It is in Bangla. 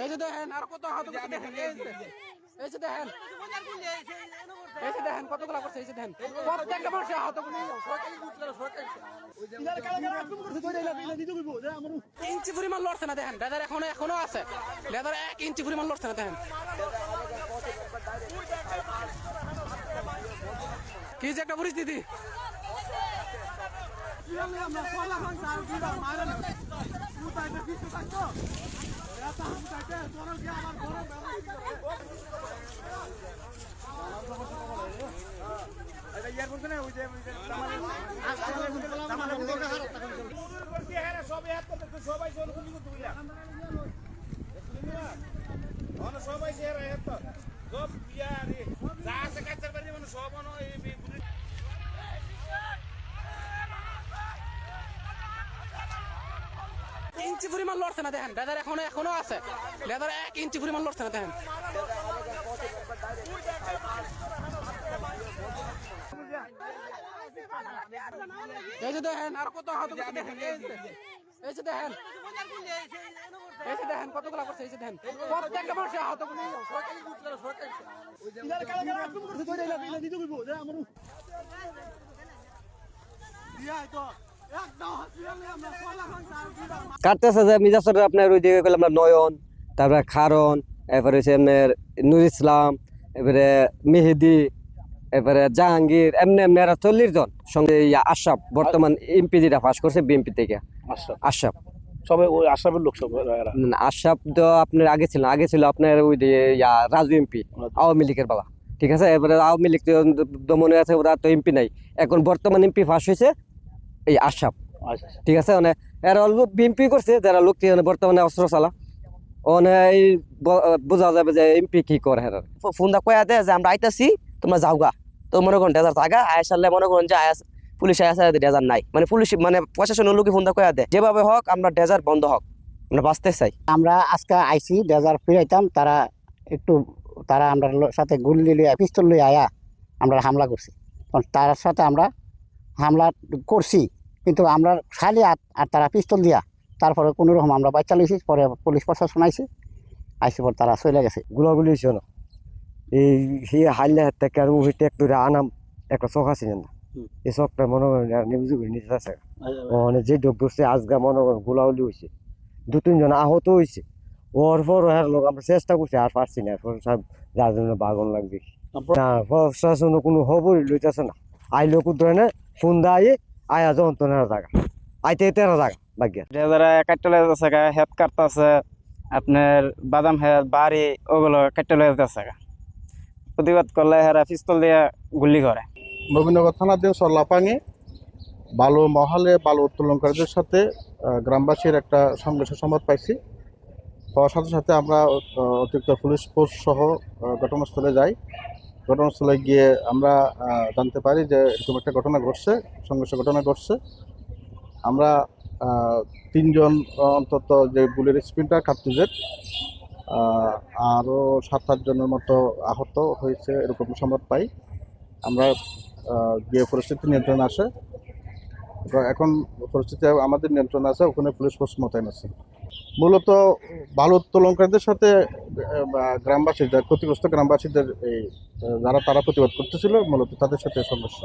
এই যে দেখেন আর কত আহত করছে দেখেন, এই যে দেখেন, এই যে দেখেন কতগুলা করছে, এই যে দেখেন প্রত্যেকটা মানুষের আহত করে ইঞ্চি পরিমাণ লড়ছে না দেখেন, লেদার এখনো আছে, লেদার 1 ইঞ্চি পরিমাণ লড়ছে না দেখেন। কি যে একটা পরিস্থিতি, ইঞ্চি পরিমাণ লড়ছে না দেখেন, লেদার এখনো আছে, লেদার 1 ইঞ্চি পরিমাণ লড়ছে না দেখেন। এই যে দেখেন আর কত আহত করছে দেখেন, এই যে দেখেন, এই যে দেখেন কতগুলা করছে, এই যে দেখেন প্রত্যেকটা মানুষের আহত করে কাটতেছে যে মিজাসর আপনার ওই দিকে গেলাম নয়ন, তারপরে খারণ, এরপরে হচ্ছে আপনার নুর ইসলাম, এবারে মেহেদি, এরপরে জাহাঙ্গীর, এমনি এমনি 40 জন সঙ্গে আশরাফ বর্তমান এমপি যেটা পাস করছে বিএমপি থেকে। আশরাফ সবাই ওই আশরাফের লোক সব। আশরাফ তো আপনার আগে ছিল আপনার ওই রাজু এমপি আওয়ামী লীগের বাবা, ঠিক আছে। এবারে আওয়ামী লীগ তো মনে আছে ওরা তো এমপি নাই, এখন বর্তমান এমপি পাস হয়েছে এই আশরাফ, ঠিক আছে। মানে এরা লোক বিএমপি করছে যারা লোক বর্তমানে অস্ত্র চালা, এই বোঝা যাবে যে এমপি কি করে। ফোন দা কয়া দেয় যে আমরা আইতাছি তোমরা যাওগা, তো মনে করেন ডেজার থাকা আয়সালে মনে করেন যে পুলিশ আয়াসা ডেজার নাই, মানে পুলিশ মানে প্রশাসনের লোকে ফোন দা কয়া দেয় যেভাবে হোক আমরা ডেজার বন্ধ হোক, আমরা বাঁচতে চাই। আমরা আজকে আইসি ডেজার ফিরাইতাম, তারা আমরা সাথে গুলি পিস্তল লই আয়া আমরা হামলা করছি, তার সাথে আমরা হামলা করছি, কিন্তু আমরা খালি আর তারা পিস্তল দিয়া, তারপরে কোনো রকম আমরা বাচ্চা লইছি, পরে পুলিশ প্রশাসন আইসি পর তারা চলে গেছে। গুলাগুলি হয়েছে না এই হাইলে হাত থেকে আর ওই ট্যাক্টরে আনাম একটা চোখ আছে না, এই চোখটা মনে করেন নিউজ নিচে আছে, মানে যে ডোক ধরছে আজগা মনে করেন গুলাগুলি হয়েছে, 2-3 জন আহত হয়েছে। ওর পর লোক আমরা চেষ্টা করছি আর পারছি না, সব যার জন্য বাগন লাগবে না, প্রশাসন কোনো খবরই লইতেছে না। আইলো ধরে না ফোন দিয়ে আয়া যন্ত্রণার জায়গা আইতে 13 জায়গা বাগিয়া যারা কাটলে যাচ্ছে হেড কাটতেছে আপনার বাদাম হেড বাড়ি ওগুলো কাটলে যাচ্ছে, প্রতিবাদ করলে হেরা পিস্তল দিয়ে গুলি করে। নবীনগর থানাধীন সরলাপাঙে বালু মহলে বালু উত্তোলনকারীদের সাথে গ্রামবাসীর একটা সংঘর্ষের সংবাদ পাইছি, পাওয়ার সাথে সাথে আমরা অতিরিক্ত পুলিশ ফোর্স সহ ঘটনাস্থলে যাই। ঘটনাস্থলে গিয়ে আমরা জানতে পারি যে এরকম একটা ঘটনা ঘটছে, সংঘর্ষের ঘটনা ঘটছে। আমরা 3 জন অন্তত যে বুলেট স্পিনটার কার্তুজের, আরও 7-8 জনের মতো আহত হয়েছে এরকম সংবাদ পাই। আমরা গিয়ে পরিস্থিতি নিয়ন্ত্রণে আসে, এখন পরিস্থিতি আমাদের নিয়ন্ত্রণে আছে, ওখানে পুলিশ ফোর্স মোতায়েন আছে। মূলত বালু উত্তোলনকারীদের সাথে গ্রামবাসীদের ক্ষতিগ্রস্ত গ্রামবাসীদের যারা তারা প্রতিবাদ করতেছিল, মূলত তাদের সাথে সংঘর্ষ।